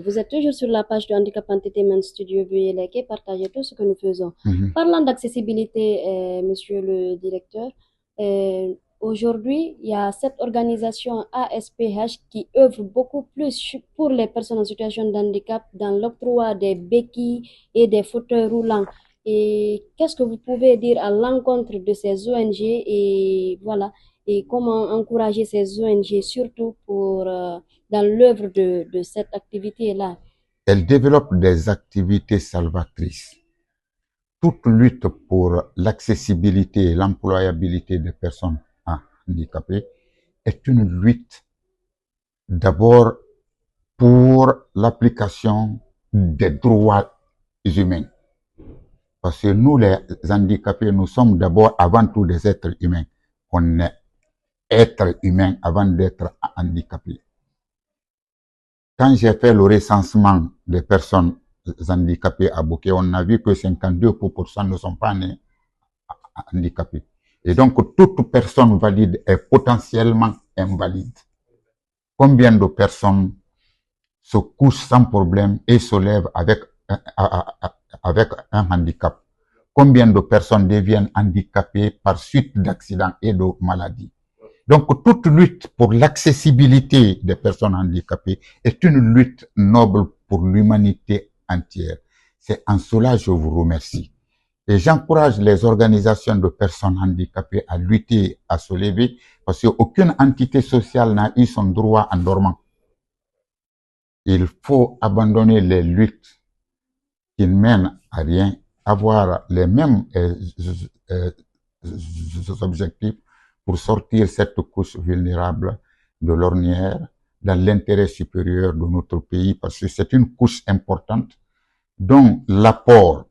Vous êtes toujours sur la page de Handicap Entertainment Studio. Veuillez liker, partager tout ce que nous faisons. Parlant d'accessibilité, monsieur le directeur, aujourd'hui, il y a cette organisation ASPH qui œuvre beaucoup plus pour les personnes en situation de handicap dans l'octroi des béquilles et des fauteuils roulants. Et qu'est-ce que vous pouvez dire à l'encontre de ces ONG et voilà, et comment encourager ces ONG surtout pour dans l'œuvre de cette activité-là? Elle développe des activités salvatrices. Toute lutte pour l'accessibilité et l'employabilité des personnes handicapées est une lutte d'abord pour l'application des droits humains. Parce que nous, les handicapés, nous sommes d'abord avant tout des êtres humains. On est être humain avant d'être handicapé. Quand j'ai fait le recensement des personnes handicapées à Bouquet, on a vu que 52% ne sont pas nés handicapés. Et donc, toute personne valide est potentiellement invalide. Combien de personnes se couchent sans problème et se lèvent avec un handicap? Combien de personnes deviennent handicapées par suite d'accidents et de maladies? Donc, toute lutte pour l'accessibilité des personnes handicapées est une lutte noble pour l'humanité entière. C'est en cela que je vous remercie. Et j'encourage les organisations de personnes handicapées à lutter, à se lever, parce qu'aucune entité sociale n'a eu son droit en dormant. Il faut abandonner les luttes qui ne mènent à rien, avoir les mêmes objectifs pour sortir cette couche vulnérable de l'ornière dans l'intérêt supérieur de notre pays, parce que c'est une couche importante dont l'apport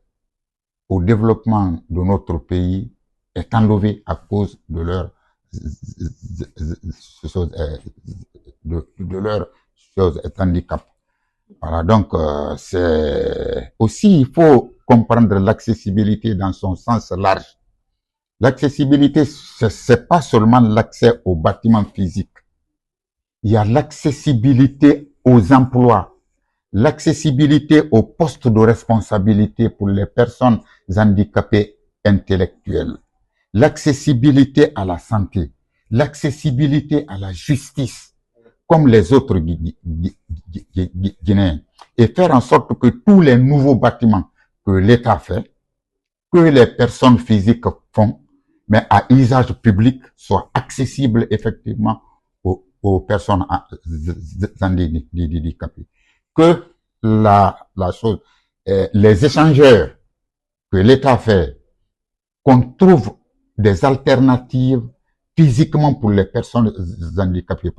au développement de notre pays est enlevé à cause de leur handicap. Voilà, donc c'est aussi, il faut comprendre l'accessibilité dans son sens large. L'accessibilité, c'est pas seulement l'accès aux bâtiments physiques. Il y a l'accessibilité aux emplois, l'accessibilité aux postes de responsabilité pour les personnes handicapées intellectuelles, l'accessibilité à la santé, l'accessibilité à la justice, comme les autres Guinéens, et faire en sorte que tous les nouveaux bâtiments que l'État fait, que les personnes physiques font, mais à usage public, soient accessibles effectivement aux personnes handicapées. Que les échangeurs que l'État fait, qu'on trouve des alternatives physiquement pour les personnes handicapées.